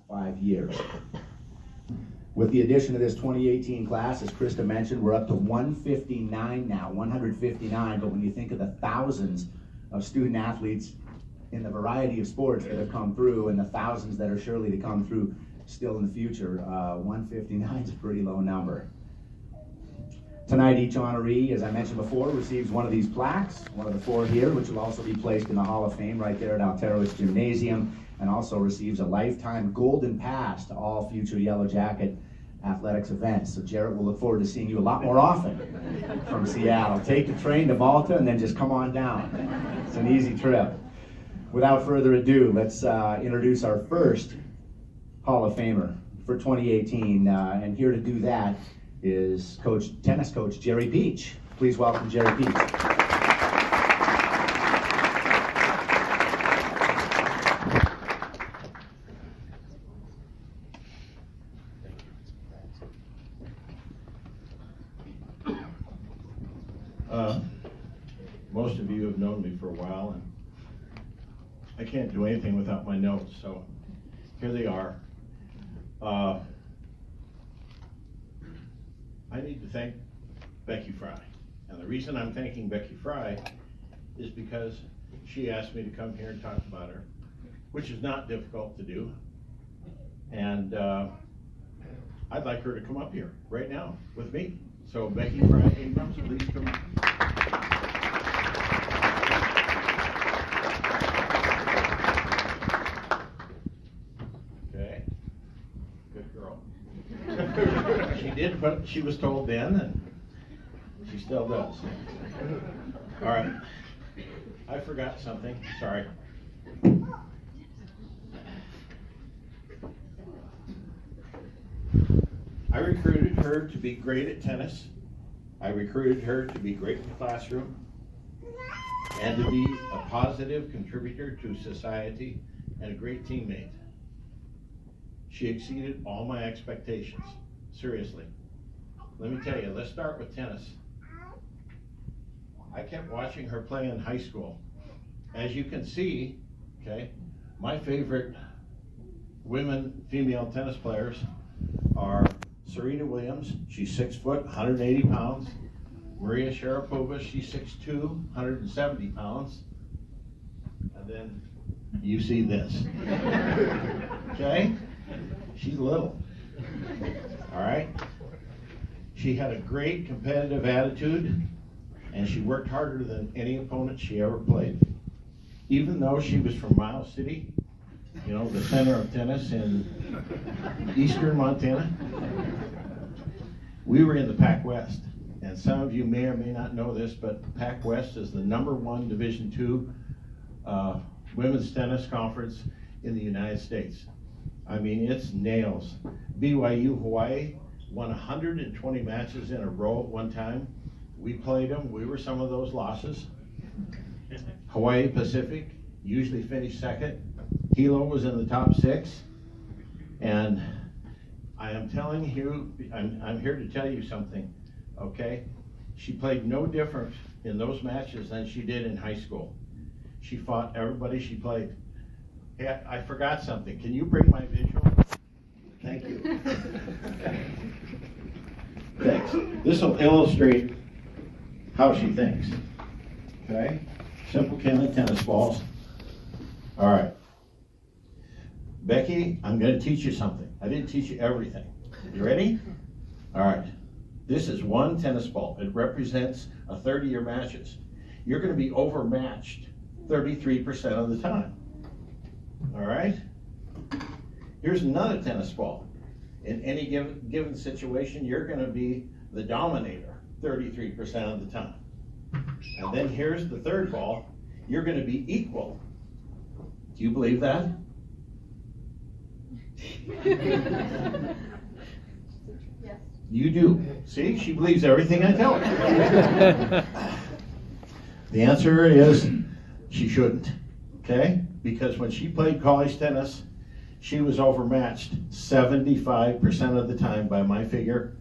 5 years. With the addition of this 2018 class, as Krista mentioned, we're up to 159 now, 159, but when you think of the thousands of student athletes in the variety of sports that have come through and the thousands that are surely to come through still in the future, 159 is a pretty low number. Tonight, each honoree, as I mentioned before, receives one of these plaques, one of the 4 here, which will also be placed in the Hall of Fame right there at Alterowitz Gymnasium, and also receives a lifetime golden pass to all future Yellow Jacket athletics events. So Jarrett, we'll look forward to seeing you a lot more often from Seattle. Take the train to Malta and then just come on down. It's an easy trip. Without further ado, let's introduce our first Hall of Famer for 2018, and here to do that is tennis coach Jerry Peach. Please welcome Jerry Peach. Most of you have known me for a while, and I can't do anything without my notes, so here they are. I need to thank Becky Fry, and the reason I'm thanking Becky Fry is because she asked me to come here and talk about her, which is not difficult to do, and I'd like her to come up here right now with me. So Becky Fry Abrams, please come up. Okay, good girl. She did what she was told then, and she still does. All right, I forgot something, sorry. I recruited her to be great at tennis. I recruited her to be great in the classroom and to be a positive contributor to society and a great teammate. She exceeded all my expectations, seriously. Let me tell you, let's start with tennis. I kept watching her play in high school. As you can see, okay, my favorite female tennis players are Serena Williams, she's 6 foot, 180 pounds. Maria Sharapova, she's 6'2", 170 pounds. And then you see this. Okay? She's little. All right? She had a great competitive attitude, and she worked harder than any opponent she ever played. Even though she was from Miles City, you know, the center of tennis in eastern Montana, we were in the Pac West. And some of you may or may not know this, but Pac West is the #1 Division II women's tennis conference in the United States. I mean, it's nails. BYU Hawaii won 120 matches in a row at one time. We played them. We were some of those losses. Hawaii Pacific usually finished second. Hilo was in the top 6. And I am telling you, I'm here to tell you something, okay? She played no different in those matches than she did in high school. She fought everybody she played. Hey, I forgot something. Can you bring my visual? Thank you. Thanks. This will illustrate how she thinks. Okay? Simple can of tennis balls. All right. Becky, I'm going to teach you something. I didn't teach you everything. You ready? All right. This is one tennis ball. It represents a 30-year matches. You're going to be overmatched 33% of the time. All right? Here's another tennis ball. In any given situation, you're going to be the dominator 33% of the time. And then here's the third ball. You're going to be equal. Do you believe that? Yes. You do. See, she believes everything I tell her. The answer is she shouldn't, okay? Because when she played college tennis, she was overmatched 75% of the time by my figure.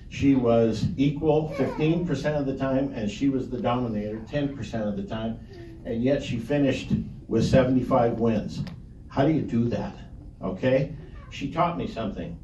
She was equal 15% of the time, and she was the dominator 10% of the time, and yet she finished with 75 wins. How do you do that, okay? she taught me something.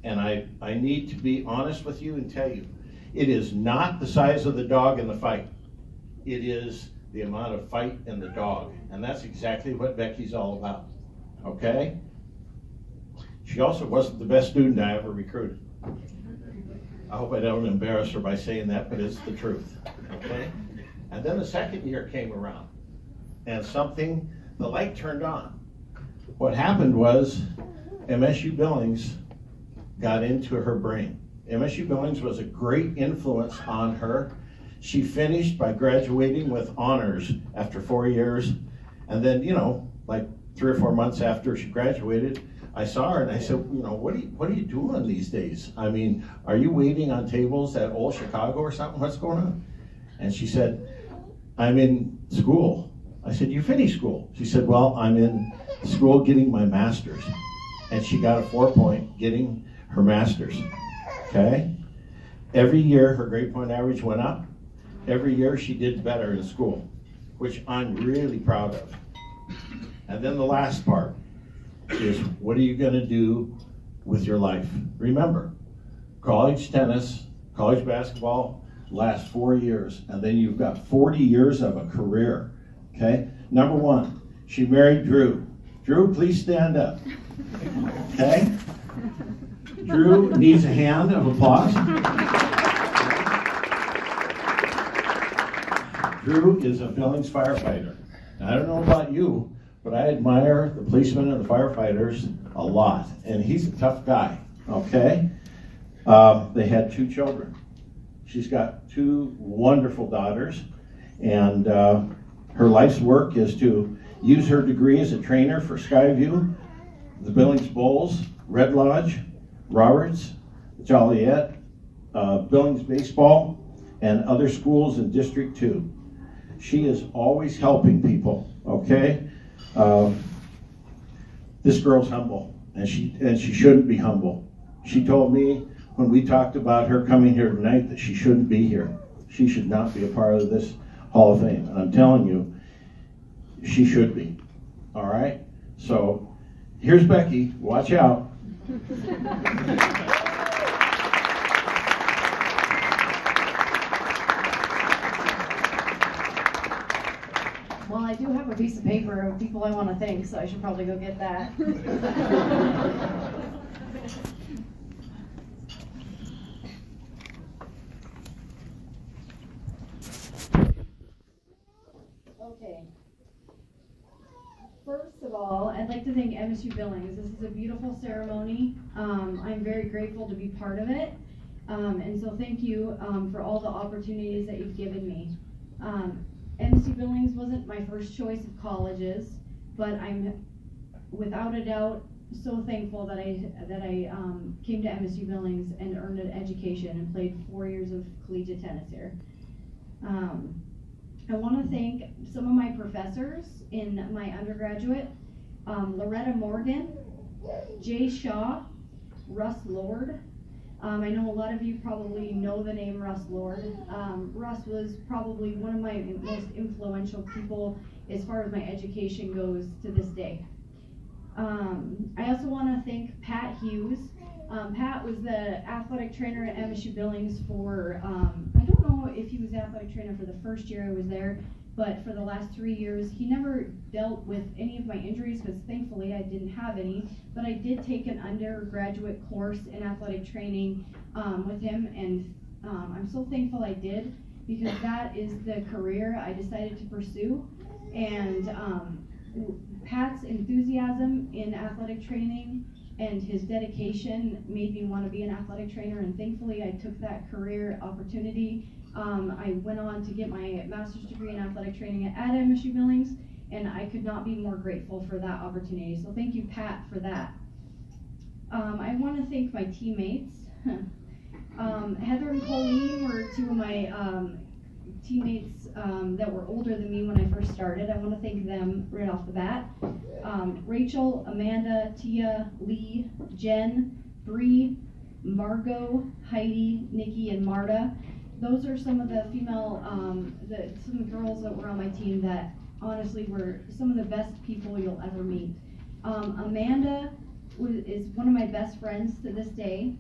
And I need to be honest with you and tell you, it is not the size of the dog in the fight. It is the amount of fight in the dog. And that's exactly what Becky's all about, okay? She also wasn't the best student I ever recruited. I hope I don't embarrass her by saying that, but it's the truth, okay? And then the second year came around, and the light turned on. What happened was MSU Billings got into her brain. MSU Billings was a great influence on her. She finished by graduating with honors after 4 years. And then, like 3 or 4 months after she graduated, I saw her and I said, what are you doing these days? I mean, are you waiting on tables at Old Chicago or something? What's going on? And she said, I'm in school. I said, you finished school? She said, well, I'm in school getting my master's. And she got a 4-point getting her master's, okay? Every year her grade point average went up. Every year she did better in school, which I'm really proud of. And then the last part is, what are you gonna do with your life? Remember, college tennis, college basketball lasts 4 years, and then you've got 40 years of a career, okay? Number 1, she married Drew. Drew, please stand up, okay? Drew needs a hand of applause. Drew is a Billings firefighter. Now, I don't know about you, but I admire the policemen and the firefighters a lot, and he's a tough guy, okay? They had 2 children. She's got 2 wonderful daughters, and her life's work is to use her degree as a trainer for Skyview, the Billings Bulls, Red Lodge, Roberts, Joliet, Billings Baseball, and other schools in District 2. She is always helping people, okay? This girl's humble, and she shouldn't be humble. She told me when we talked about her coming here tonight that she shouldn't be here. She should not be a part of this Hall of Fame. And I'm telling you, she should be, all right? So here's Becky, watch out. Well, I do have a piece of paper of people I want to thank, so I should probably go get that. Okay. First of all, I'd like to thank MSU Billings. This is a beautiful ceremony. I'm very grateful to be part of it. And so thank you for all the opportunities that you've given me. MSU Billings wasn't my first choice of colleges, but I'm without a doubt so thankful that I came to MSU Billings and earned an education and played 4 years of collegiate tennis here. I want to thank some of my professors in my undergraduate, Loretta Morgan, Jay Shaw, Russ Lord. I know a lot of you probably know the name Russ Lord. Russ was probably one of my most influential people as far as my education goes to this day. I also want to thank Pat Hughes. Pat was the athletic trainer at MSU Billings for, I don't know if he was the athletic trainer for the first year I was there, but for the last 3 years, he never dealt with any of my injuries because thankfully I didn't have any, but I did take an undergraduate course in athletic training with him, and I'm so thankful I did because that is the career I decided to pursue. And Pat's enthusiasm in athletic training and his dedication made me want to be an athletic trainer, and thankfully I took that career opportunity. I went on to get my master's degree in athletic training at MSU Billings, and I could not be more grateful for that opportunity. So thank you, Pat, for that. I want to thank my teammates. Heather and Colleen were 2 of my teammates that were older than me when I first started. I want to thank them right off the bat. Rachel, Amanda, Tia, Lee, Jen, Bree, Margot, Heidi, Nikki, and Marta. Those are some of the female, some of the girls that were on my team that honestly were some of the best people you'll ever meet. Amanda is one of my best friends to this day.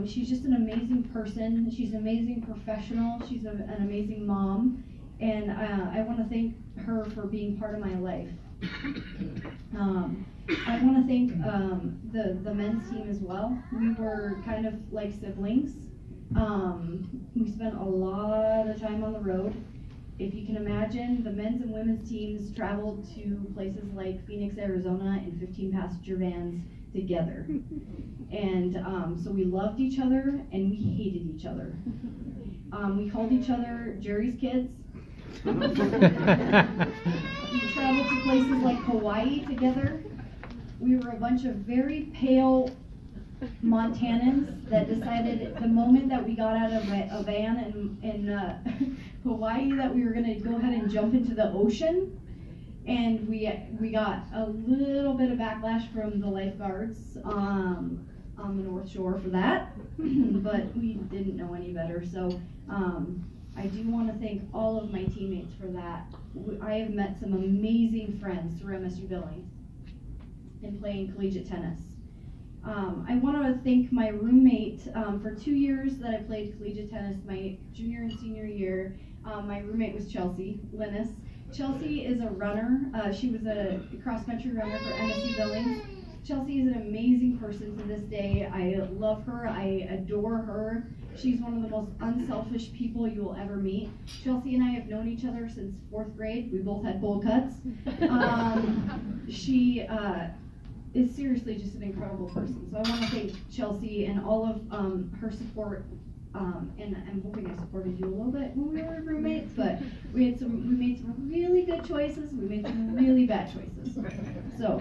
She's just an amazing person. She's an amazing professional. She's an amazing mom. And I want to thank her for being part of my life. I want to thank the men's team as well. We were kind of like siblings. We spent a lot of time on the road. If you can imagine, the men's and women's teams traveled to places like Phoenix, Arizona in 15-passenger vans together. And so we loved each other and we hated each other. We called each other Jerry's kids. We traveled to places like Hawaii together. We were a bunch of very pale Montanans that decided the moment that we got out of a van in Hawaii that we were going to go ahead and jump into the ocean. And we got a little bit of backlash from the lifeguards on the North Shore for that, but we didn't know any better. So I do want to thank all of my teammates for that. I have met some amazing friends through MSU Billings in playing collegiate tennis. I want to thank my roommate for 2 years that I played collegiate tennis, my junior and senior year. My roommate was Chelsea Linus. Chelsea is a runner. She was a cross-country runner for MSU Billings. Chelsea is an amazing person to this day. I love her. I adore her. She's one of the most unselfish people you will ever meet. Chelsea and I have known each other since 4th grade. We both had bowl cuts. She is seriously just an incredible person. So I want to thank Chelsea and all of her support. And I'm hoping I supported you a little bit when we were roommates, but we made some really good choices. We made some really bad choices. So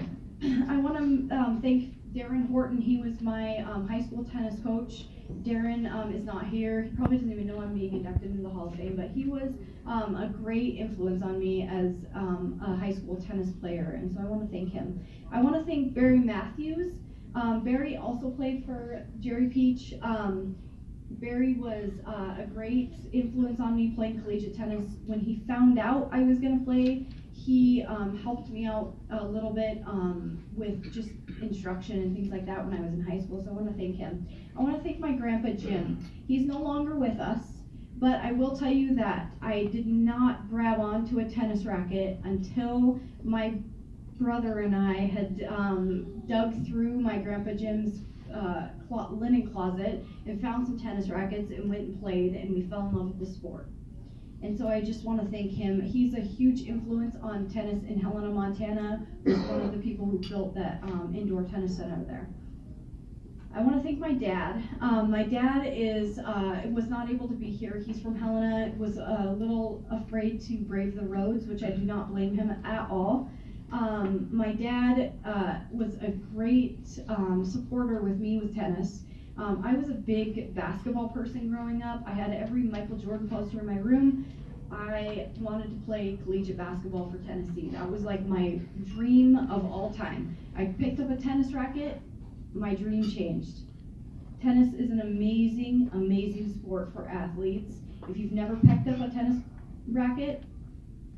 I want to thank Darren Horton. He was my high school tennis coach. Darren is not here. He probably doesn't even know I'm being inducted into the Hall of Fame, but he was a great influence on me as a high school tennis player, and so I want to thank him. I want to thank Barry Matthews. Barry also played for Jerry Peach. Barry was a great influence on me playing collegiate tennis. When he found out I was going to play, he helped me out a little bit with just instruction and things like that when I was in high school, so I want to thank him. I want to thank my grandpa Jim. He's no longer with us, but I will tell you that I did not grab onto a tennis racket until my brother and I had dug through my grandpa Jim's linen closet and found some tennis rackets and went and played, and we fell in love with the sport. And so I just want to thank him. He's a huge influence on tennis in Helena, Montana. He's one of the people who built that indoor tennis center there. I want to thank my dad. My dad was not able to be here. He's from Helena, was a little afraid to brave the roads, which I do not blame him at all. My dad was a great supporter with me with tennis. I was a big basketball person growing up. I had every Michael Jordan poster in my room. I wanted to play collegiate basketball for Tennessee. That was like my dream of all time. I picked up a tennis racket, my dream changed. Tennis is an amazing, amazing sport for athletes. If you've never picked up a tennis racket,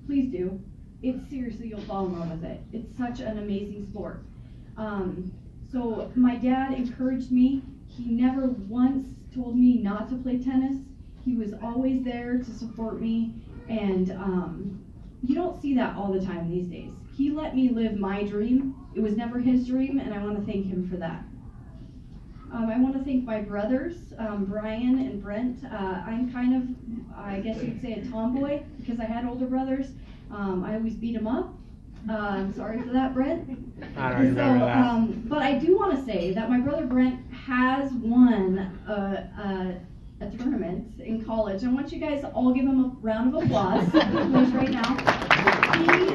please do. It's seriously, you'll fall in love with it. It's such an amazing sport. So my dad encouraged me. He never once told me not to play tennis. He was always there to support me, and you don't see that all the time these days. He let me live my dream. It was never his dream, and I want to thank him for that. I want to thank my brothers, Brian and Brent. I'm kind of, I guess you'd say, a tomboy because I had older brothers. I always beat them up. I'm sorry for that, Brent. I don't remember that. But I do want to say that my brother Brent has won a tournament in college. I want you guys to all give him a round of applause, please, right now. He won a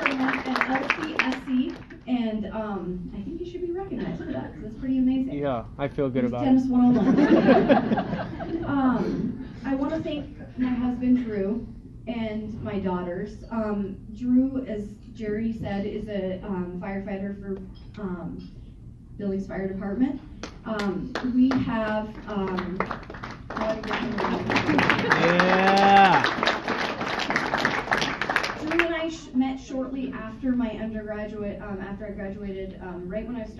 tournament at LCSC, and I think he should be recognized for that because it's pretty amazing. Yeah, I feel good about Tennis it. 101. I want to thank my husband Drew and my daughters. Drew, as Jerry said, is a firefighter for Billings Fire Department. We have Yeah. Drew and I met shortly after my undergraduate, after I graduated, right when I started